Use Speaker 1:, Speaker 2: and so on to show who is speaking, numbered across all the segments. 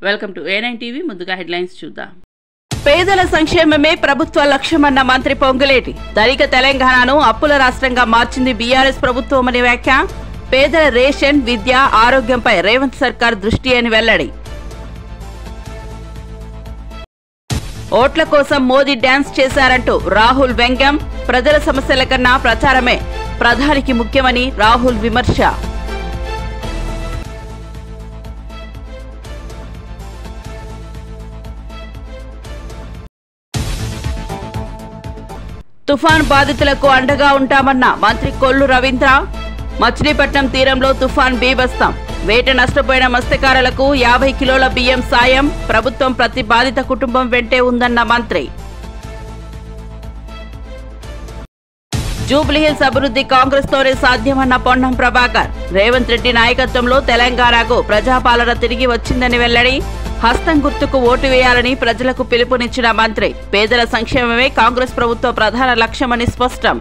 Speaker 1: Welcome to A9 TV. ముందుగా headlines చూద్దాం.
Speaker 2: పేదల సంక్షేమమే ప్రభుత్వ లక్ష్యమన్న మంత్రి పొంగులేటి. ధనిక తెలంగాణను అప్పుల రాష్ట్రంగా మార్చింది బీఆర్ఎస్ ప్రభుత్వమని వ్యాఖ్య. పేదల రేషన్, విద్య, ఆరోగ్యంపై రేవంత్ సర్కార్ దృష్టి అని వెల్లడి. ఓట్ల కోసం మోదీ డ్యాన్స్ చేశారంటూ రాహుల్ వ్యంగ్యం. ప్రజల సమస్యల కన్నా ప్రచారమే ప్రధానికి ముఖ్యమని రాహుల్ విమర్శ. తుఫాన్ బాధితులకు అండగా ఉంటామన్న మంత్రి కొల్లు రవీంద్ర. మచిలీపట్నం తీరంలో తుఫాన్ బీభత్సం. వేట నష్టపోయిన మత్స్యకారులకు 50 కిలోల బియ్యం సాయం. ప్రభుత్వం ప్రతి బాధిత కుటుంబం వెంటే ఉందన్న మంత్రి. జూబ్లీహిల్స్ అభివృద్ధి కాంగ్రెస్ తోనే సాధ్యమన్న పొన్నం ప్రభాకర్. రేవంత్ రెడ్డి నాయకత్వంలో తెలంగాణకు ప్రజాపాలన తిరిగి వచ్చిందని వెల్లడి. హస్తం గుర్తుకు ఓటు వేయాలని ప్రజలకు పిలుపునిచ్చిన మంత్రి. పేదల సంక్షేమమే కాంగ్రెస్ ప్రభుత్వ ప్రధాన లక్ష్యమని స్పష్టం.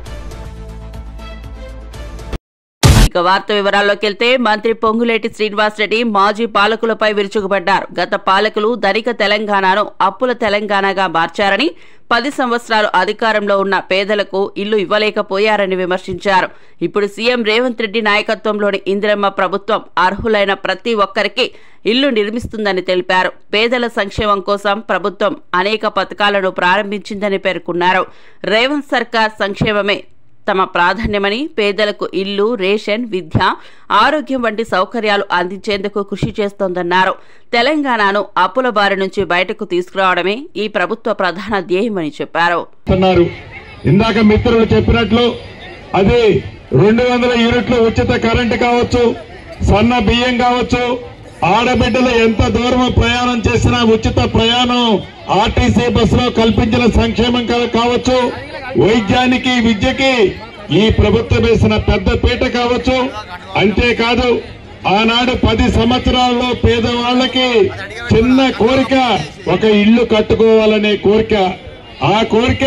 Speaker 2: ఇక వార్త వివరాల్లోకి వెళ్తే మంత్రి పొంగులేటి శ్రీనివాసరెడ్డి మాజీ పాలకులపై విరుచుకుపడ్డారు. గత పాలకులు ధనిక తెలంగాణను అప్పుల తెలంగాణగా మార్చారని, 10 సంవత్సరాలు అధికారంలో ఉన్న పేదలకు ఇల్లు ఇవ్వలేకపోయారని విమర్శించారు. ఇప్పుడు సీఎం రేవంత్ రెడ్డి నాయకత్వంలోని ఇందిరమ్మ ప్రభుత్వం అర్హులైన ప్రతి ఒక్కరికి ఇల్లు నిర్మిస్తుందని తెలిపారు. పేదల సంక్షేమం కోసం ప్రభుత్వం అనేక పథకాలను ప్రారంభించిందని పేర్కొన్నారు. రేవంత్ సర్కార్ సంక్షేమమే తమ ప్రాధాన్యమని, పేదలకు ఇల్లు, రేషన్, విద్య, ఆరోగ్యం వంటి సౌకర్యాలు అందించేందుకు కృషి చేస్తోందన్నారు. తెలంగాణను అప్పుల బారి నుంచి బయటకు తీసుకురావడమే ఈ ప్రభుత్వ ప్రధాన ధ్యేయమని చెప్పారు.
Speaker 3: ఇందాక మిత్రులు చెప్పినట్లు అది 200 యూనిట్లు ఉచిత కరెంటు కావచ్చు, సన్న బియ్యం కావచ్చు, ఆడబిడ్డలు ఎంత దూరం ప్రయాణం చేసినా ఉచిత ప్రయాణం ఆర్టీసీ బస్సులో కల్పించిన సంక్షేమం కావచ్చు, వైద్యానికి, విద్యకి ఈ ప్రభుత్వం వేసిన పెద్ద పీట కావచ్చు. అంతేకాదు ఆనాడు 10 సంవత్సరాల్లో పేదవాళ్లకి చిన్న కోరిక ఒక ఇల్లు కట్టుకోవాలనే కోరిక. ఆ కోరిక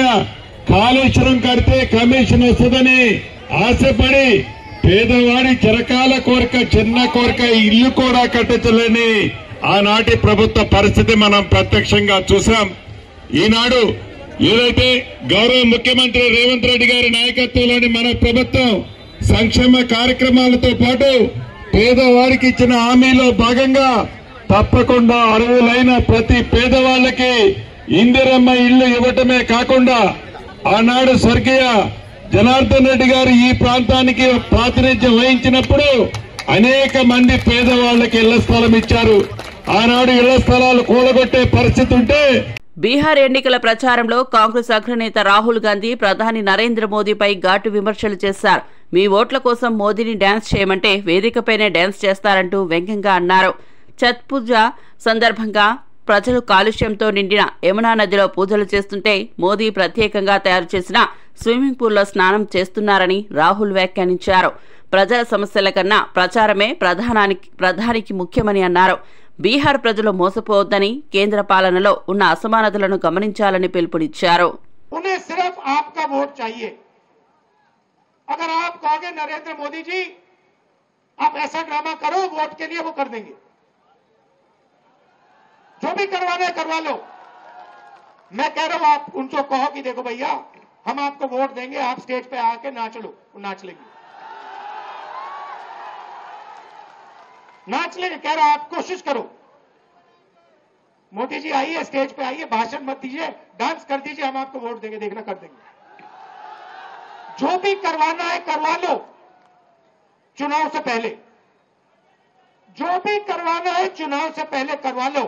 Speaker 3: కాళేశ్వరం కడితే కమిషన్ వస్తుందని ఆశపడి పేదవాడి చిరకాల కోరిక, చిన్న కోరిక ఇల్లు కూడా కట్టించలేని ఆనాటి ప్రభుత్వ పరిస్థితి మనం ప్రత్యక్షంగా చూసాం. ఈనాడు ఏదైతే గౌరవ ముఖ్యమంత్రి రేవంత్ రెడ్డి గారి నాయకత్వంలోని మన ప్రభుత్వం సంక్షేమ కార్యక్రమాలతో పాటు పేదవారికి ఇచ్చిన హామీలో భాగంగా తప్పకుండా అర్హులైన ప్రతి పేదవాళ్లకి ఇందిరమ్మ ఇల్లు ఇవ్వటమే కాకుండా ఆనాడు స్వర్గీయ జనార్దన్ రెడ్డి గారు ఈ ప్రాంతానికి ప్రాతినిధ్యం వహించినప్పుడు అనేక మంది పేదవాళ్లకి ఇళ్ల స్థలం ఇచ్చారు. ఆనాడు ఇళ్ల స్థలాలు కూలగొట్టే పరిస్థితి ఉంటే
Speaker 2: బీహార్ ఎన్నికల ప్రచారంలో కాంగ్రెస్ అగ్రనేత రాహుల్ గాంధీ ప్రధాని నరేంద్ర మోదీపై ఘాటు విమర్శలు చేశారు. మీ ఓట్ల కోసం మోదీని డ్యాన్స్ చేయమంటే వేదికపైనే డ్యాన్స్ చేస్తారంటూ వ్యంగ్యంగా అన్నారు. ఛత్ పూజ సందర్భంగా ప్రజలు కాలుష్యంతో నిండిన యమునా నదిలో పూజలు చేస్తుంటే మోదీ ప్రత్యేకంగా తయారు చేసిన స్విమ్మింగ్ పూల్లో స్నానం చేస్తున్నారని రాహుల్ వ్యాఖ్యానించారు. ప్రజల సమస్యల కన్నా ప్రచారమే ప్రధానికి ముఖ్యమని అన్నారు. బీహార్ ప్రజలు మోసపోవద్దని, కేంద్ర పాలనలో ఉన్న అసమానతలను గమనించాలని పిలుపునిచ్చారు.
Speaker 4: अगर आप कहोगे नरेंद्र मोदी जी आप ऐसा ड्रामा करो, वोट के लिए वो कर देंगे, जो भी करवाना है करवा लो। मैं कह रहा हूं आप उनको कहो कि देखो भैया हम आपको वोट देंगे, आप स्टेज पे आके नाच लो, वो नाच लेंगे, नाच लेंगे। कह रहा आप कोशिश करो, मोदी जी आइए स्टेज पे आइए, भाषण मत दीजिए, डांस कर दीजिए, हम आपको वोट देंगे, देखना कर देंगे। जो भी करवाना है करवा लो चुनाव से पहले, जो भी करवाना है चुनाव से पहले करवा लो।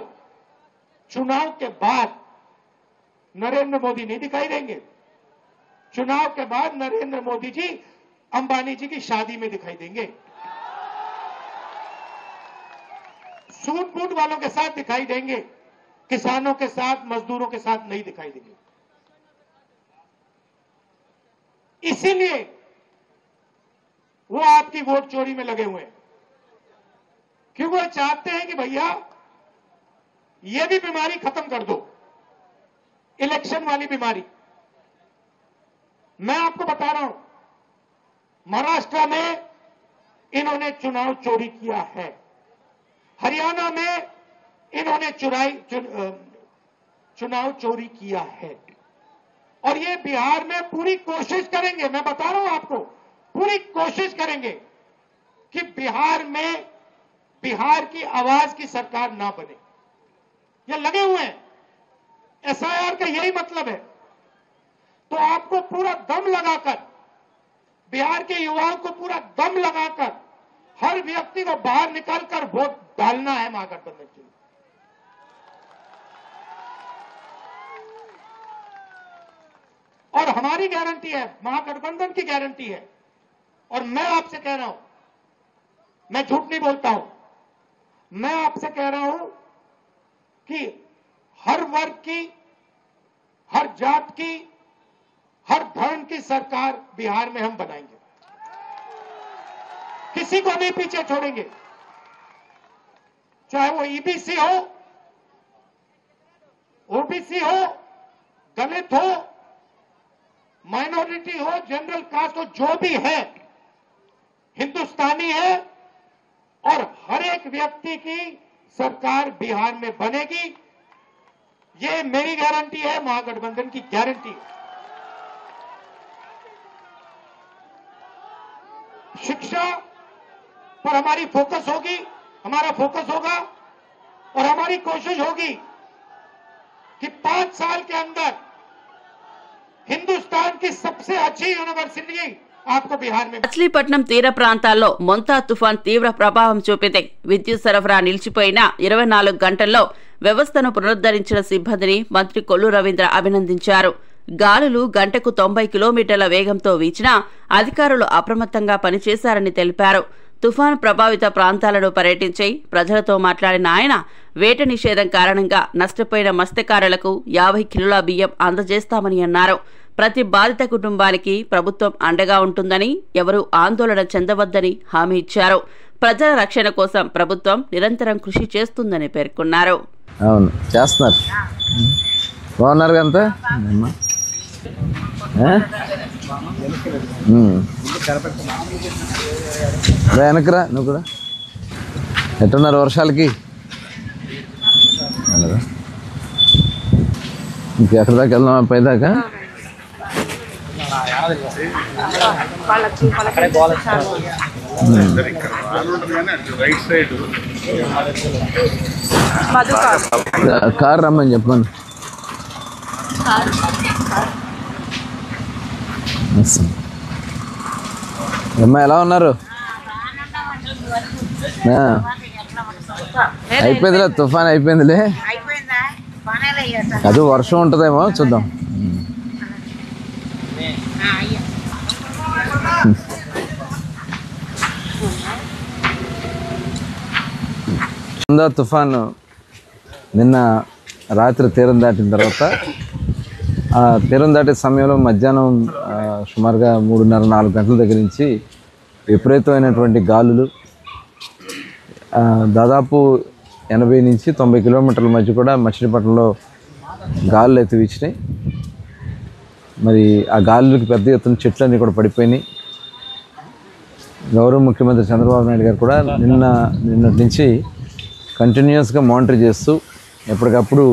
Speaker 4: चुनाव के बाद नरेंद्र मोदी नहीं दिखाई देंगे। चुनाव के बाद नरेंद्र मोदी जी अंबानी जी की शादी में दिखाई देंगे, सूट बूट वालों के साथ दिखाई देंगे, किसानों के साथ, मजदूरों के साथ नहीं दिखाई देंगे। इसीलिए वो आपकी वोट चोरी में लगे हुए हैं, क्योंकि वो चाहते हैं कि भैया ये भी बीमारी खत्म कर दो, इलेक्शन वाली बीमारी। मैं आपको बता रहा हूं, महाराष्ट्र में इन्होंने चुनाव चोरी किया है, हरियाणा में इन्होंने चुनाव चोरी किया है। और ये बिहार में पूरी कोशिश करेंगे, मैं बता रहा हूं आपको, पूरी कोशिश करेंगे कि बिहार में बिहार की आवाज की सरकार ना बने। ये लगे हुए हैं, एसआईआर का यही मतलब है। तो आपको पूरा दम लगाकर, बिहार के युवाओं को पूरा दम लगाकर हर व्यक्ति को बाहर निकालकर वोट डालना है महागठबंधन के लिए। और हमारी गारंटी है, महागठबंधन की गारंटी है। और मैं आपसे कह रहा हूं, मैं झूठ नहीं बोलता हूं, मैं आपसे कह रहा हूं कि हर वर्ग की, हर जात की, हर धर्म की सरकार बिहार में हम बनाएंगे। किसी को नहीं पीछे छोड़ेंगे, चाहे वो ईबीसी हो, ओबीसी हो, दलित हो, माइनॉरिटी हो, जनरल कास्ट हो, जो भी है हिंदुस्तानी है। और हर एक व्यक्ति की सरकार बिहार में बनेगी, ये मेरी गारंटी है, महागठबंधन की गारंटी है। शिक्षा पर हमारी फोकस होगी, हमारा फोकस होगा और हमारी कोशिश होगी कि 5 साल के अंदर हिंदुस्तान की सबसे अच्छी यूनिवर्सिटी आपको बिहार में।
Speaker 2: మచిలీపట్నం తీర ప్రాంతాల్లో మొంతా తుఫాన్ తీవ్ర ప్రభావం చూపింది. విద్యుత్ సరఫరా నిలిచిపోయిన 24 గంటల్లో వ్యవస్థను పునరుద్ధరించిన సిబ్బందిని మంత్రి కొల్లు రవీంద్ర అభినందించారు. గాలులు గంటకు 90 కిలోమీటర్ల వేగంతో వీచినా అధికారులు అప్రమత్తంగా పనిచేశారని తెలిపారు. తుఫాను ప్రభావిత ప్రాంతాలను పర్యటించి ప్రజలతో మాట్లాడిన ఆయన వేట నిషేధం కారణంగా నష్టపోయిన మత్స్యకారులకు 50 కిలోల బియ్యం అందజేస్తామని అన్నారు. ప్రతి బాధిత కుటుంబానికి ప్రభుత్వం అండగా ఉంటుందని, ఎవరూ ఆందోళన చెందవద్దని హామీ ఇచ్చారు. ప్రజల రక్షణ కోసం ప్రభుత్వం నిరంతరం కృషి చేస్తుందని పేర్కొన్నారు.
Speaker 5: అవును, చేస్తున్నారు. బాగున్నారు అంతా. వెనకరా నువ్వు కూడా. ఎట్టున్నారు వర్షాలకి? ఇంకెక్కడి దాకా వెళ్దామా? పైదాకా కారు రమ్మని చెప్పాను. అమ్మా ఎలా ఉన్నారు? అయిపోయిందిలే, తుఫాన్ అయిపోయిందిలే. అది వర్షం ఉంటుందేమో చూద్దాం. తుఫాను నిన్న రాత్రి తీరం దాటిన తర్వాత, ఆ తీరం దాటే సమయంలో మధ్యాహ్నం సుమారుగా 3:30-4 గంటల దగ్గర నుంచి విపరీతమైనటువంటి గాలులు, దాదాపు 80 నుంచి 90 కిలోమీటర్ల మధ్య కూడా మచిలీపట్నంలో గాలులు అయితే వీచినాయి. మరి ఆ గాలులకి పెద్ద ఎత్తున చెట్లన్నీ కూడా పడిపోయినాయి. గౌరవ ముఖ్యమంత్రి చంద్రబాబు నాయుడు గారు కూడా నిన్నటి నుంచి కంటిన్యూస్గా మానిటర్ చేస్తూ, ఎప్పటికప్పుడు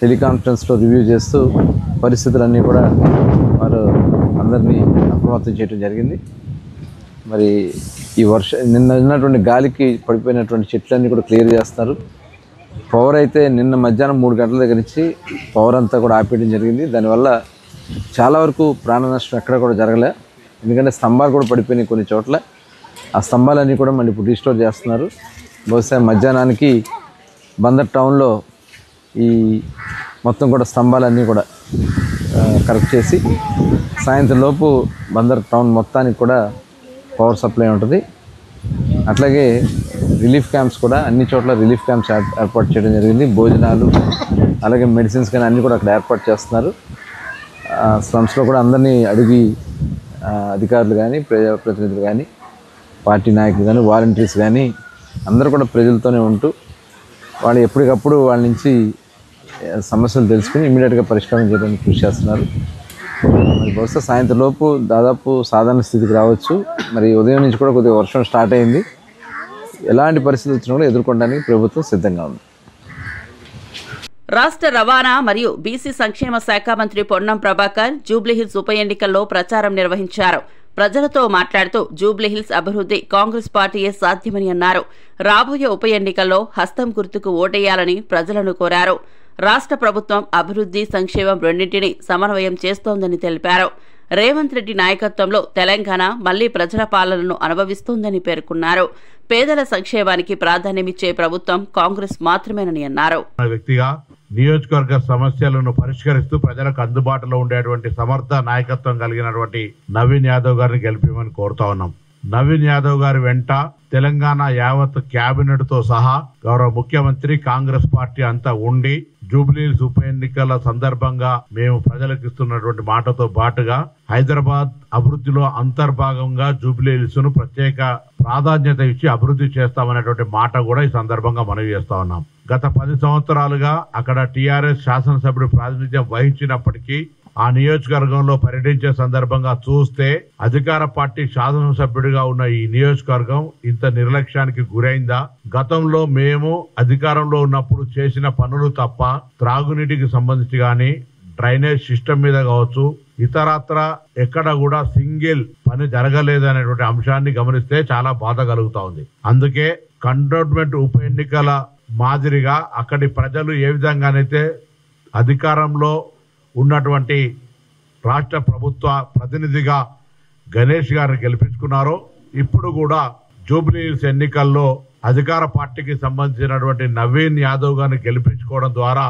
Speaker 5: టెలికాన్ఫరెన్స్లో రివ్యూ చేస్తూ పరిస్థితులన్నీ కూడా వారు అందరినీ అప్రమత్తం చేయడం జరిగింది. మరి ఈ నిన్న ఉన్నటువంటి గాలికి పడిపోయినటువంటి చెట్లన్నీ కూడా క్లియర్ చేస్తారు. పవర్ అయితే నిన్న మధ్యాహ్నం 3 గంటల దగ్గర నుంచి పవర్ అంతా కూడా ఆపేయడం జరిగింది. దానివల్ల చాలా వరకు ప్రాణ నష్టం ఎక్కడ కూడా జరగలే. ఎందుకంటే స్తంభాలు కూడా పడిపోయినాయి కొన్ని చోట్ల. ఆ స్తంభాలన్నీ కూడా మళ్ళీ ఇప్పుడు రీస్టోర్ చేస్తున్నారు. బహుశా మధ్యాహ్నానికి బందర్ టౌన్లో ఈ మొత్తం కూడా స్తంభాలన్నీ కూడా కరెక్ట్ చేసి సాయంత్రం లోపు బందర్ టౌన్ మొత్తానికి కూడా పవర్ సప్లై ఉంటుంది. అట్లాగే రిలీఫ్ క్యాంప్స్ కూడా అన్ని చోట్ల రిలీఫ్ క్యాంప్స్ ఏర్పాటు చేయడం జరిగింది. భోజనాలు అలాగే మెడిసిన్స్ కానీ అన్నీ కూడా అక్కడ ఏర్పాటు చేస్తున్నారు. స్లమ్స్లో కూడా అందరినీ అడిగి అధికారులు కానీ, ప్రజాప్రతినిధులు కానీ, పార్టీ నాయకులు కానీ, వాలంటీర్స్ కానీ అందరూ కూడా ప్రజలతోనే ఉంటూ వాళ్ళు ఎప్పటికప్పుడు వాళ్ళ నుంచి సమస్యలు తెలుసుకుని ఇమ్మీడియట్గా పరిష్కారం చేయడానికి కృషి చేస్తున్నారు. మరి బహుశా సాయంత్రం లోపు దాదాపు సాధారణ స్థితికి రావచ్చు. మరి ఉదయం నుంచి కూడా కొద్దిగా వర్షం స్టార్ట్ అయింది. ఎలాంటి పరిస్థితులు వచ్చినా కూడా ఎదుర్కొనడానికి ప్రభుత్వం సిద్ధంగా ఉంది.
Speaker 2: రాష్ట్ర రవాణా మరియు బీసీ సంక్షేమ శాఖ మంత్రి పొన్నం ప్రభాకర్ జూబ్లీహిల్స్ ఉప ఎన్నికల్లో ప్రచారం నిర్వహించారు. ప్రజలతో మాట్లాడుతూ జూబ్లీహిల్స్ అభివృద్ధి కాంగ్రెస్ పార్టీయే సాధ్యమని అన్నారు. రాబోయే ఉప ఎన్నికల్లో హస్తం గుర్తుకు ఓటేయాలని ప్రజలను కోరారు. రాష్ట్ర ప్రభుత్వం అభివృద్ధి, సంక్షేమం రెండింటినీ సమన్వయం చేస్తోందని తెలిపారు. రేవంత్ రెడ్డి నాయకత్వంలో తెలంగాణ మళ్లీ ప్రజల పాలనను అనుభవిస్తోందని పేర్కొన్నారు. పేదల సంక్షేమానికి ప్రాధాన్యమిచ్చే ప్రభుత్వం కాంగ్రెస్ మాత్రమేనని అన్నారు.
Speaker 6: వ్యక్తిగా నియోజకవర్గ సమస్యలను పరిష్కరిస్తూ ప్రజలకు అందుబాటులో ఉండేటువంటి సమర్థ నాయకత్వం కలిగినటువంటి నవీన్ యాదవ్ గారిని గెలిపిమని కోరుతా ఉన్నాం. నవీన్ యాదవ్ గారి వెంట తెలంగాణ యావత్ కేబినెట్ తో సహా గౌరవ ముఖ్యమంత్రి, కాంగ్రెస్ పార్టీ అంతా ఉండి జూబ్లీహిల్స్ ఉప ఎన్నికల సందర్భంగా మేము ప్రజలకు ఇస్తున్నటువంటి మాటతో పాటుగా హైదరాబాద్ అభివృద్ధిలో అంతర్భాగంగా జూబ్లీహిల్స్ ను ప్రత్యేక ప్రాధాన్యత ఇచ్చి అభివృద్ధి చేస్తామనేటువంటి మాట కూడా ఈ సందర్భంగా మనవి చేస్తా ఉన్నాం. గత 10 సంవత్సరాలుగా అక్కడ టీఆర్ఎస్ శాసనసభ్యుడు ప్రాతినిధ్యం వహించినప్పటికీ ఆ నియోజకవర్గంలో పర్యటించే సందర్భంగా చూస్తే అధికార పార్టీ శాసనసభ్యుడిగా ఉన్న ఈ నియోజకవర్గం ఇంత నిర్లక్ష్యానికి గురైందా? గతంలో మేము అధికారంలో ఉన్నప్పుడు చేసిన పనులు తప్ప త్రాగునీటికి సంబంధించి గాని, డ్రైనేజ్ సిస్టమ్ మీద కావచ్చు, ఇతరత్ర ఎక్కడ కూడా సింగిల్ పని జరగలేదనేటువంటి అంశాన్ని గమనిస్తే చాలా బాధ కలుగుతా ఉంది. అందుకే కంటోన్మెంట్ ఉప ఎన్నికల మాదిరిగా అక్కడి ప్రజలు ఏ విధంగానైతే అధికారంలో ఉన్నటువంటి రాష్ట్ర ప్రభుత్వ ప్రతినిధిగా గణేష్ గారిని గెలిపించుకున్నారో, ఇప్పుడు కూడా జూబ్లీహిల్స్ ఎన్నికల్లో అధికార పార్టీకి సంబంధించినటువంటి నవీన్ యాదవ్ గారిని గెలిపించుకోవడం ద్వారా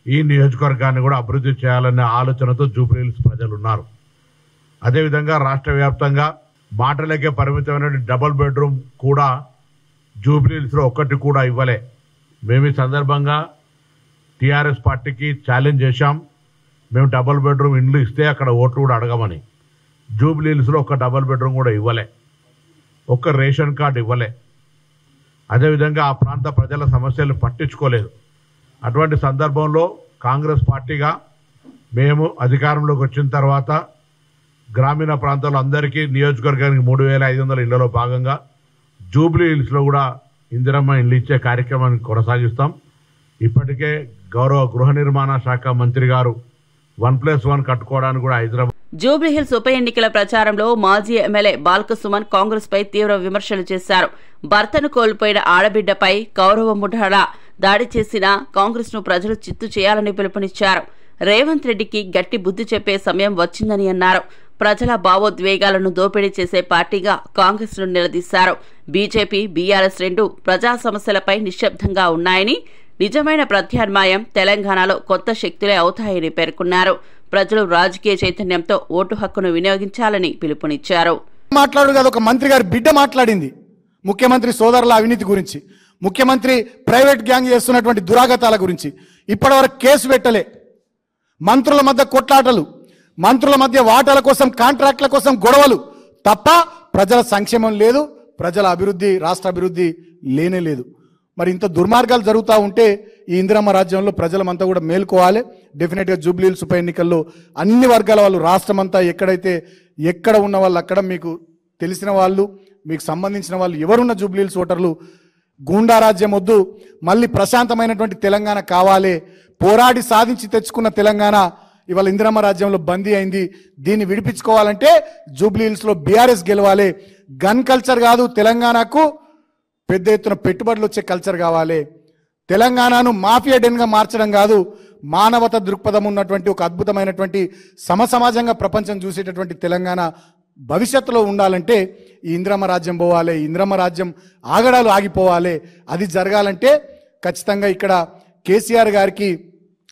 Speaker 6: ఈ నియోజకవర్గాన్ని కూడా అభివృద్ధి చేయాలనే ఆలోచనతో జూబ్లీహిల్స్ ప్రజలు ఉన్నారు. అదేవిధంగా రాష్ట్ర వ్యాప్తంగా మాటలకే పరిమితమైన డబుల్ బెడ్రూమ్ కూడా జూబ్లీహిల్స్ లో ఒక్కటి కూడా ఇవ్వలే. మేము ఈ సందర్భంగా టీఆర్ఎస్ పార్టీకి ఛాలెంజ్ చేశాం. మేము డబుల్ బెడ్రూమ్ ఇండ్లు ఇస్తే అక్కడ ఓట్లు కూడా అడగమని. జూబ్లీహిల్స్ లో ఒక డబుల్ బెడ్రూమ్ కూడా ఇవ్వలే, ఒక్క రేషన్ కార్డు ఇవ్వలే. అదేవిధంగా ఆ ప్రాంత ప్రజల సమస్యలు పట్టించుకోలేదు. అటువంటి సందర్భంలో కాంగ్రెస్ పార్టీగా మేము అధికారంలోకి వచ్చిన తర్వాత గ్రామీణ ప్రాంతాల్లో అందరికీ నియోజకవర్గానికి 3500 ఇళ్లలో భాగంగా జూబ్లీహిల్స్ లో కూడా ఇందిరమ్మ ఇళ్లు ఇచ్చే కార్యక్రమాన్ని కొనసాగిస్తాం. ఇప్పటికే గౌరవ గృహ నిర్మాణ శాఖ మంత్రి గారు 1+1 కట్టుకోవడానికి కూడా హైదరాబాద్.
Speaker 2: జూబ్లీహిల్స్ ఉప ఎన్నికల ప్రచారంలో మాజీ ఎమ్మెల్యే బాల్క సుమన్ కాంగ్రెస్ పై తీవ్ర విమర్శలు చేశారు. భర్తను కోల్పోయిన ఆడబిడ్డపై కౌరవ ముఠాలా దాడి చేసిన కాంగ్రెస్ ను ప్రజలు చిత్తు చేయాలని పిలుపునిచ్చారు. రేవంత్ రెడ్డికి గట్టి బుద్ధి చెప్పే సమయం వచ్చిందని అన్నారు. ప్రజల భావోద్వేగాలను దోపిడీ చేసే పార్టీగా కాంగ్రెస్ ను నిలదీశారు. బీజేపీ, బీఆర్ఎస్ రెండు ప్రజా సమస్యలపై నిశ్శబ్దంగా ఉన్నాయని, నిజమైన ప్రత్యామ్నాయం తెలంగాణలో కొత్త శక్తులే అవుతాయని పేర్కొన్నారు. ప్రజలు రాజకీయ చైతన్యంతో ఓటు హక్కును వినియోగించాలని పిలుపునిచ్చారు.
Speaker 7: మాట్లాడు కదా, ఒక మంత్రి గారి బిడ్డ మాట్లాడింది ముఖ్యమంత్రి సోదరుల అవినీతి గురించి, ముఖ్యమంత్రి ప్రైవేట్ గ్యాంగ్ చేస్తున్నటువంటి దురాగతాల గురించి. ఇప్పటివరకు కేసు పెట్టలే. మంత్రుల మధ్య కొట్లాటలు, మంత్రుల మధ్య వాటాల కోసం, కాంట్రాక్ట్ల కోసం గొడవలు తప్ప ప్రజల సంక్షేమం లేదు, ప్రజల అభివృద్ధి, రాష్ట్ర అభివృద్ధి లేనే లేదు. మరి ఇంత దుర్మార్గాలు జరుగుతూ ఉంటే ఈ ఇందిరమ్మ రాజ్యంలో ప్రజలమంతా కూడా మేల్కోవాలి. డెఫినెట్గా జూబ్లీహిల్స్ ఉప ఎన్నికల్లో అన్ని వర్గాల వాళ్ళు, రాష్ట్రమంతా ఎక్కడ ఉన్న వాళ్ళు అక్కడ, మీకు తెలిసిన వాళ్ళు, మీకు సంబంధించిన వాళ్ళు ఎవరున్న జూబ్లీహిల్స్ ఓటర్లు గూండా రాజ్యం వద్దు, మళ్ళీ ప్రశాంతమైనటువంటి తెలంగాణ కావాలి. పోరాడి సాధించి తెచ్చుకున్న తెలంగాణ ఇవాళ ఇందిరమ్మ రాజ్యంలో బందీ అయింది. దీన్ని విడిపించుకోవాలంటే జూబ్లీహిల్స్లో బీఆర్ఎస్ గెలవాలి. గన్ కల్చర్ కాదు, తెలంగాణకు పెద్ద ఎత్తున పెట్టుబడులు వచ్చే కల్చర్ కావాలి. తెలంగాణను మాఫియా డెన్గా మార్చడం కాదు, మానవత దృక్పథం ఉన్నటువంటి ఒక అద్భుతమైనటువంటి సమసమాజంగా ప్రపంచం చూసేటటువంటి తెలంగాణ భవిష్యత్తులో ఉండాలంటే ఈ ఇందిరమ్మ రాజ్యం పోవాలి. ఇందిరమ్మ రాజ్యం ఆగడాలు ఆగిపోవాలి. అది జరగాలంటే ఖచ్చితంగా ఇక్కడ కేసీఆర్ గారికి,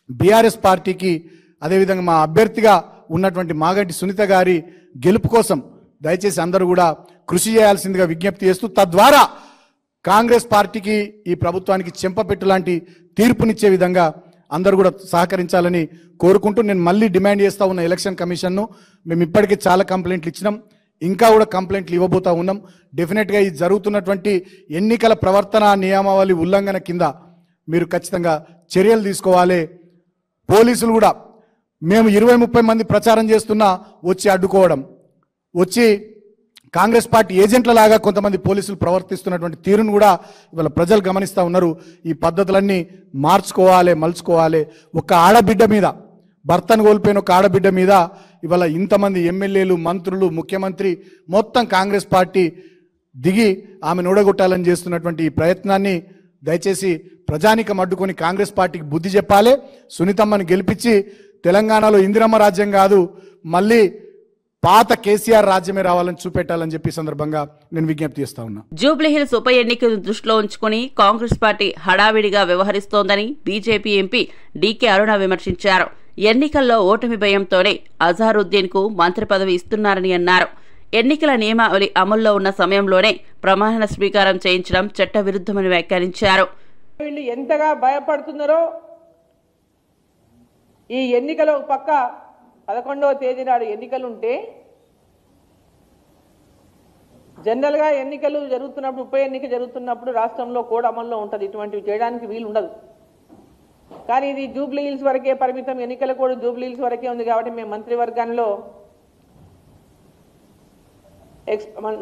Speaker 7: బీఆర్ఎస్ పార్టీకి, అదేవిధంగా మా అభ్యర్థిగా ఉన్నటువంటి మాగంటి సునీత గారి గెలుపు కోసం దయచేసి అందరూ కూడా కృషి చేయాల్సిందిగా విజ్ఞప్తి చేస్తూ, తద్వారా కాంగ్రెస్ పార్టీకి, ఈ ప్రభుత్వానికి చెంపపెట్టు లాంటి తీర్పునిచ్చే విధంగా అందరూ కూడా సహకరించాలని కోరుకుంటూ, నేను మళ్ళీ డిమాండ్ చేస్తూ ఉన్న ఎలక్షన్ కమిషన్ను, మేము ఇప్పటికే చాలా కంప్లైంట్లు ఇచ్చినాం, ఇంకా కూడా కంప్లైంట్లు ఇవ్వబోతా ఉన్నాం. డెఫినెట్గా ఈ జరుగుతున్నటువంటి ఎన్నికల ప్రవర్తన నియమావళి ఉల్లంఘన కింద మీరు ఖచ్చితంగా చర్యలు తీసుకోవాలి. పోలీసులు కూడా మేము 20-30 మంది ప్రచారం చేస్తున్నా వచ్చి అడ్డుకోవడం, వచ్చి కాంగ్రెస్ పార్టీ ఏజెంట్ల లాగా కొంతమంది పోలీసులు ప్రవర్తిస్తున్నటువంటి తీరును కూడా ఇవాళ ప్రజలు గమనిస్తూ ఉన్నారు. ఈ పద్ధతులన్నీ మార్చుకోవాలి, మలుచుకోవాలి. ఒక ఆడబిడ్డ మీద, భర్తను కోల్పోయిన ఒక ఆడబిడ్డ మీద ఇవాళ ఇంతమంది ఎమ్మెల్యేలు, మంత్రులు, ముఖ్యమంత్రి మొత్తం కాంగ్రెస్ పార్టీ దిగి ఆమెను ఓడగొట్టాలని చేస్తున్నటువంటి ఈ ప్రయత్నాన్ని దయచేసి ప్రజానికం అడ్డుకొని కాంగ్రెస్ పార్టీకి బుద్ధి చెప్పాలి. సునీతమ్మని గెలిపించి తెలంగాణలో ఇందిరమ్మ రాజ్యం కాదు, మళ్ళీ పాత కేసీఆర్ రాజ్యమే రావాలని చూపెట్టాలని చెప్పి సందర్భంగా నేను విజ్ఞప్తి చేస్తా ఉన్నా.
Speaker 2: జూబ్లీహిల్స్ ఉప ఎన్నికను దృష్టిలో ఉంచుకుని కాంగ్రెస్ పార్టీ హడావిడిగా వ్యవహరిస్తోందని బీజేపీ ఎంపీ డీకే అరుణ విమర్శించారు. ఎన్నికల్లో ఓటమి భయంతోనే అజారుద్దీన్ కు మంత్రి పదవి ఇస్తున్నారని అన్నారు. ఎన్నికల నియమావళి అమల్లో ఉన్న సమయంలోనే ప్రమాణ స్వీకారం చేయించడం చట్టవిరుద్ధమని వ్యాఖ్యానించారు.
Speaker 8: వీళ్ళు ఎంతగా భయపడుతున్నారో ఈ ఎన్నికల పక్క 11వ తేదీ నాడు ఎన్నికలుంటే జనరల్గా ఎన్నికలు జరుగుతున్నప్పుడు, ఉప ఎన్నిక జరుగుతున్నప్పుడు రాష్ట్రంలో కోడ్ అమల్లో ఉంటుంది. ఇటువంటివి చేయడానికి వీలు ఉండదు. కానీ ఇది జూబ్లీ హిల్స్ వరకే పరిమితం. ఎన్నికల కోడ్ జూబ్లీ హిల్స్ వరకే ఉంది కాబట్టి మేము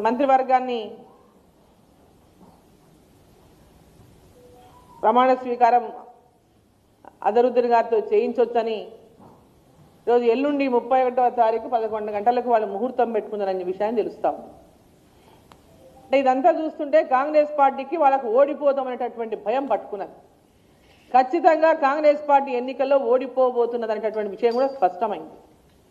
Speaker 8: మంత్రివర్గాన్ని ప్రమాణ స్వీకారం అజరుద్దీన్ గారితో చేయించవచ్చని ఈరోజు ఎల్లుండి 31వ తారీఖు 11 గంటలకు వాళ్ళు ముహూర్తం పెట్టుకున్నారనే విషయాన్ని తెలుస్తాం. అంటే ఇదంతా చూస్తుంటే కాంగ్రెస్ పార్టీకి వాళ్ళకు ఓడిపోతామనేటటువంటి భయం పట్టుకున్నది. ఖచ్చితంగా కాంగ్రెస్ పార్టీ ఎన్నికల్లో ఓడిపోబోతున్నది అనేటటువంటి విషయం కూడా స్పష్టమైంది.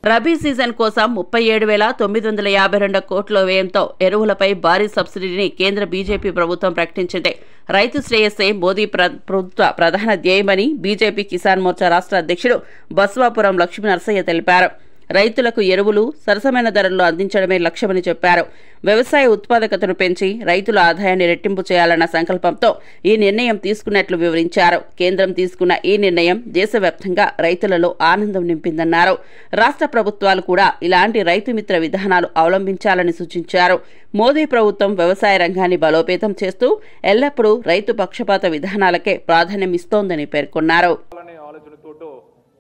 Speaker 2: రబీ సీజన్ కోసం 37,952 కోట్ల వ్యయంతో ఎరువులపై భారీ సబ్సిడీని కేంద్ర బీజేపీ ప్రభుత్వం ప్రకటించింది. రైతు శ్రేయస్సే మోదీ ప్రభుత్వ ప్రధాన ధ్యేయమని బీజేపీ కిసాన్ మోర్చా రాష్ట్ర అధ్యక్షుడు బస్వాపురం లక్ష్మీ నరసయ్య తెలిపారు. రైతులకు ఎరువులు సరసమైన ధరల్లో అందించడమే లక్ష్యమని చెప్పారు. వ్యవసాయ ఉత్పాదకతను పెంచి రైతుల ఆదాయాన్ని రెట్టింపు చేయాలన్న సంకల్పంతో ఈ నిర్ణయం తీసుకున్నట్లు వివరించారు. కేంద్రం తీసుకున్న ఈ నిర్ణయం దేశవ్యాప్తంగా రైతులలో ఆనందం నింపిందన్నారు. రాష్ట్ర ప్రభుత్వాలు కూడా ఇలాంటి రైతు మిత్ర విధానాలు అవలంబించాలని సూచించారు. మోదీ ప్రభుత్వం వ్యవసాయ రంగాన్ని బలోపేతం చేస్తూ ఎల్లప్పుడూ రైతు పక్షపాత విధానాలకే ప్రాధాన్యం ఇస్తోందని పేర్కొన్నారు.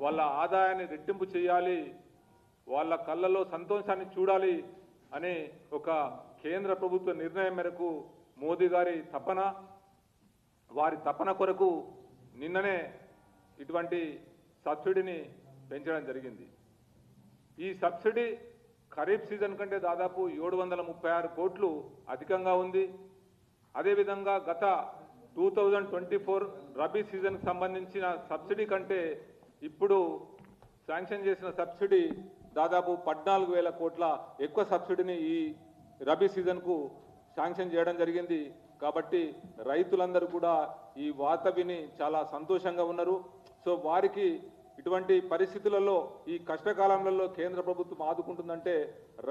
Speaker 9: వాళ్ళ ఆదాయాన్ని రెట్టింపు చేయాలి, వాళ్ళ కళ్ళలో సంతోషాన్ని చూడాలి అనే ఒక కేంద్ర ప్రభుత్వ నిర్ణయం మేరకు మోదీ గారి వారి తపన కొరకు నిన్ననే ఇటువంటి సబ్సిడీని పెంచడం జరిగింది. ఈ సబ్సిడీ ఖరీఫ్ సీజన్ కంటే దాదాపు 736 కోట్లు అధికంగా ఉంది. అదేవిధంగా గత 2024 రబీ సీజన్కి సంబంధించిన సబ్సిడీ కంటే ఇప్పుడు శాంక్షన్ చేసిన సబ్సిడీ దాదాపు 14,000 కోట్ల ఎక్కువ సబ్సిడీని ఈ రబీ సీజన్కు శాంక్షన్ చేయడం జరిగింది. కాబట్టి రైతులందరూ కూడా ఈ వార్త విని చాలా సంతోషంగా ఉన్నారు. సో వారికి ఇటువంటి పరిస్థితులలో, ఈ కష్టకాలంలో కేంద్ర ప్రభుత్వం ఆదుకుంటుందంటే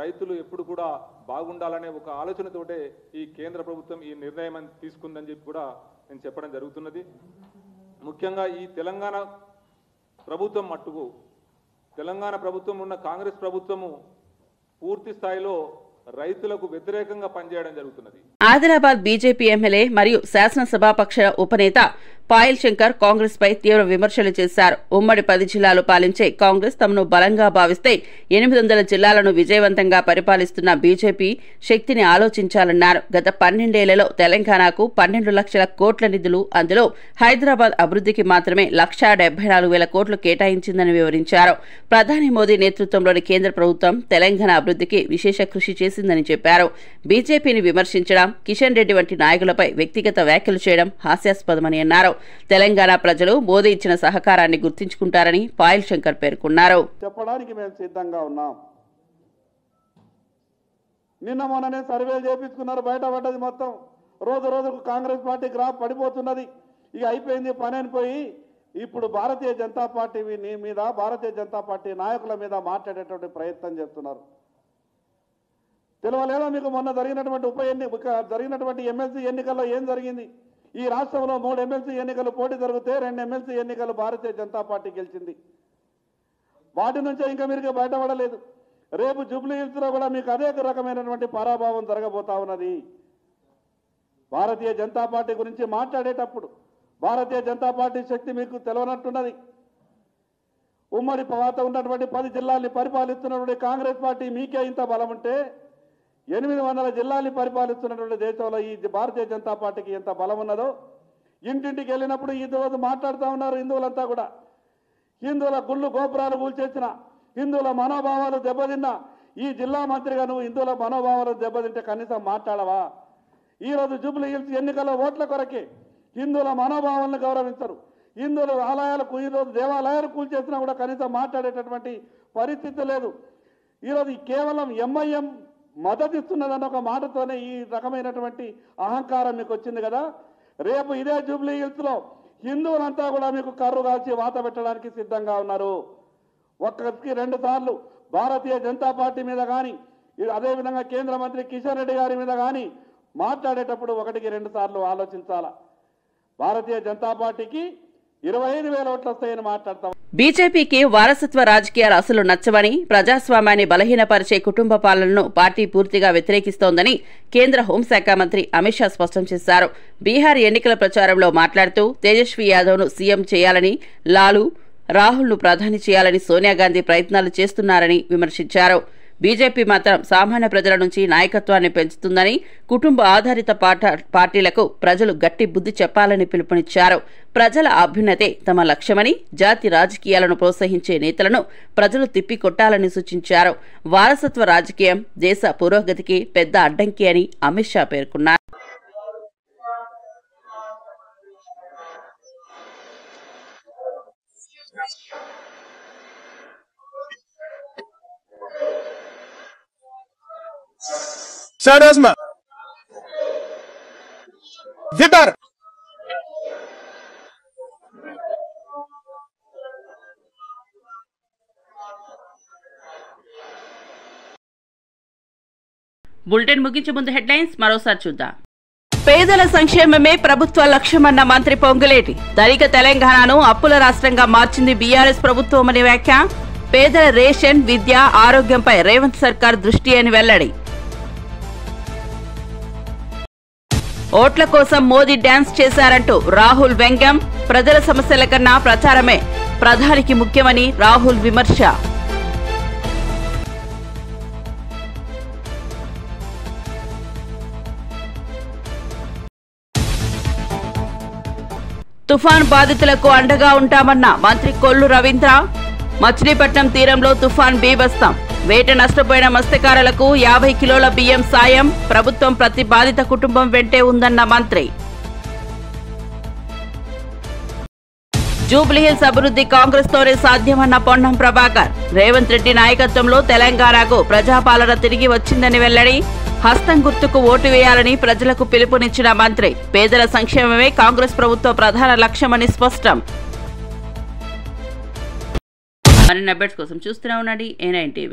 Speaker 9: రైతులు ఎప్పుడు కూడా బాగుండాలనే ఒక ఆలోచనతోటే ఈ కేంద్ర ప్రభుత్వం ఈ నిర్ణయం తీసుకుందని చెప్పి కూడా నేను చెప్పడం జరుగుతున్నది. ముఖ్యంగా ఈ తెలంగాణ ప్రభుత్వం మట్టుకు, తెలంగాణ ప్రభుత్వం ఉన్న కాంగ్రెస్ ప్రభుత్వము పూర్తి స్థాయిలో రైతులకు వ్యతిరేకంగా పనిచేయడం జరుగుతున్నది.
Speaker 2: ఆదిలాబాద్ బీజేపీ ఎమ్మెల్యే మరియు శాసనసభాపక్ష ఉపనేత పాయల్ శంకర్ కాంగ్రెస్ పై తీవ్ర విమర్శలు చేశారు. ఉమ్మడి 10 జిల్లాలు పాలించే కాంగ్రెస్ తమను బలంగా భావిస్తే 800 జిల్లాలను విజయవంతంగా పరిపాలిస్తున్న బీజేపీ శక్తిని ఆలోచించాలన్నారు. గత 12 ఏళ్లలో తెలంగాణకు 12 లక్షల కోట్ల నిధులు, అందులో హైదరాబాద్ అభివృద్ధికి మాత్రమే 1,74,000 కోట్లు కేటాయించిందని వివరించారు. ప్రధాని మోదీ నేతృత్వంలోని కేంద్ర ప్రభుత్వం తెలంగాణ అభివృద్ధికి విశేష కృషి చేసిందని చెప్పారు. బీజేపీని విమర్శించడం, కిషన్ రెడ్డి వంటి నాయకులపై వ్యక్తిగత వ్యాఖ్యలు చేయడం హాస్యాస్పదమని అన్నారు. తెలంగాణ ప్రజలు మోదీ ఇచ్చిన సహకారాన్ని గుర్తుంచుకుంటారని పాయల్ శంకర్ పేర్కొన్నారు.
Speaker 10: చెప్పడానికి మేము సిద్ధంగా ఉన్నాం. నిన్న మొన్ననే సర్వేలు చేపించుకున్నారు, బయటపడ్డది మొత్తం. రోజు రోజుకు కాంగ్రెస్ పార్టీ గ్రాఫ్ పడిపోతున్నది. ఇక అయిపోయింది పని అనిపోయి ఇప్పుడు భారతీయ జనతా పార్టీ మీద, భారతీయ జనతా పార్టీ నాయకుల మీద మాట్లాడేటువంటి ప్రయత్నం చేస్తున్నారు. తెలియలేదా మీకు మొన్న జరిగినటువంటి ఎమ్మెల్సీ ఎన్నికల్లో ఏం జరిగింది? ఈ రాష్ట్రంలో 3 ఎమ్మెల్సీ ఎన్నికలు పోటీ జరిగితే 2 ఎమ్మెల్సీ ఎన్నికలు భారతీయ జనతా పార్టీ గెలిచింది. వాటి నుంచే ఇంకా మీరు బయటపడలేదు. రేపు జూబ్లీ హిల్స్లో కూడా మీకు అదే రకమైనటువంటి పరాభావం జరగబోతా ఉన్నది. భారతీయ జనతా పార్టీ గురించి మాట్లాడేటప్పుడు భారతీయ జనతా పార్టీ శక్తి మీకు తెలియనట్టున్నది. ఉమ్మడి పాత ఉన్నటువంటి 10 జిల్లాల్ని పరిపాలిస్తున్నటువంటి కాంగ్రెస్ పార్టీ మీకే ఇంత బలం ఉంటే 800 జిల్లాల్ని పరిపాలిస్తున్నటువంటి దేశంలో ఈ భారతీయ జనతా పార్టీకి ఎంత బలం ఉన్నదో ఇంటింటికి వెళ్ళినప్పుడు ఈరోజు మాట్లాడుతూ ఉన్నారు హిందువులంతా కూడా. హిందువుల గుళ్ళు గోపురాలు కూల్చేసిన, హిందువుల మనోభావాలు దెబ్బతిన్నా ఈ జిల్లా మంత్రిగా నువ్వు హిందువుల మనోభావాలు దెబ్బతింటే కనీసం మాట్లాడవా? ఈరోజు జూబ్లీ హిల్స్ ఎన్నికల ఓట్ల కొరకే హిందువుల మనోభావాలను గౌరవించరు. హిందువుల ఆలయాలకు ఈరోజు దేవాలయాలు కూల్చేసినా కూడా కనీసం మాట్లాడేటటువంటి పరిస్థితి లేదు. ఈరోజు కేవలం ఎంఐఎం మద్దతిస్తున్నదన్న ఒక మాటతోనే ఈ రకమైనటువంటి అహంకారం మీకు వచ్చింది కదా. రేపు ఇదే జూబ్లీ హిల్స్లో హిందువులంతా కూడా మీకు కర్రు కాల్చి వాత పెట్టడానికి సిద్ధంగా ఉన్నారు. ఒక్కరికి 2 సార్లు భారతీయ జనతా పార్టీ మీద కానీ అదేవిధంగా కేంద్ర మంత్రి కిషన్ రెడ్డి గారి మీద కానీ మాట్లాడేటప్పుడు 1కి 2 సార్లు ఆలోచించాలా. భారతీయ జనతా పార్టీకి 25,000 ఓట్లు వస్తాయని మాట్లాడతాం.
Speaker 2: బీజేపీకి వారసత్వ రాజకీయాలు అసలు నచ్చవని, ప్రజాస్వామ్యాన్ని బలహీనపరిచే కుటుంబ పాలనను పార్టీ పూర్తిగా వ్యతిరేకిస్తోందని కేంద్ర హోంశాఖ మంత్రి అమిత్ షా స్పష్టం చేశారు. బీహార్ ఎన్నికల ప్రచారంలో మాట్లాడుతూ తేజస్వీ యాదవ్ను సీఎం చేయాలని, రాహుల్ను ప్రధాని చేయాలని సోనియాగాంధీ ప్రయత్నాలు చేస్తున్నారని విమర్శించారు. బీజేపీ మాత్రం సామాన్య ప్రజల నుంచి నాయకత్వాన్ని పెంచుతుందని, కుటుంబ ఆధారిత పార్టీలకు ప్రజలు గట్టి బుద్ధి చెప్పాలని పిలుపునిచ్చారు. ప్రజల అభ్యున్నతే తమ లక్ష్యమని, జాతి రాజకీయాలను ప్రోత్సహించే నేతలను ప్రజలు తిప్పికొట్టాలని సూచించారు. వారసత్వ రాజకీయం దేశ పురోగతికి పెద్ద అడ్డంకి అని అమిత్ షా పేర్కొన్నారు.
Speaker 7: Sadasma. Zipper.
Speaker 1: బులెటిన్ ముగించే ముందు హెడ్లైన్స్ మరోసారి చూద్దాం.
Speaker 2: పేదల సంక్షేమమే ప్రభుత్వ లక్ష్యమన్న మంత్రి పొంగులేటి. ధనిక తెలంగాణను అప్పుల రాష్ట్రంగా మార్చింది బీఆర్ఎస్ ప్రభుత్వమని వ్యాఖ్య. పేదల రేషన్, విద్య, ఆరోగ్యంపై రేవంత్ సర్కార్ దృష్టి అని వెల్లడి. ఓట్ల కోసం మోదీ డ్యాన్స్ చేశారంటూ రాహుల్ వ్యంగ్యం. ప్రజల సమస్యల కన్నా ప్రచారమే ప్రధానికి ముఖ్యమని రాహుల్ విమర్శ. తుఫాన్ బాధితులకు అండగా ఉంటామన్న మంత్రి కొల్లు రవీంద్ర. మచిలీపట్నం తీరంలో తుఫాన్ బీభత్సం. వేట నష్టపోయిన మత్స్యకారులకు 50 కిలోల బియ్యం సాయం. ప్రభుత్వం ప్రతి బాధిత కుటుంబం వెంటే ఉందన్న మంత్రి. జూబ్లీహిల్స్ అభివృద్ధి కాంగ్రెస్ తోనే సాధ్యమన్న పొన్నం ప్రభాకర్. రేవంత్ రెడ్డి నాయకత్వంలో తెలంగాణకు ప్రజాపాలన తిరిగి వచ్చిందని వెల్లడి. హస్తం గుర్తుకు ఓటు వేయాలని ప్రజలకు పిలుపునిచ్చిన మంత్రి. పేదల సంక్షేమమే కాంగ్రెస్ ప్రభుత్వ ప్రధాన లక్ష్యమని స్పష్టం.
Speaker 1: మరిన్ని అప్డేట్స్ కోసం చూస్తూనే ఉండండి A9 TV.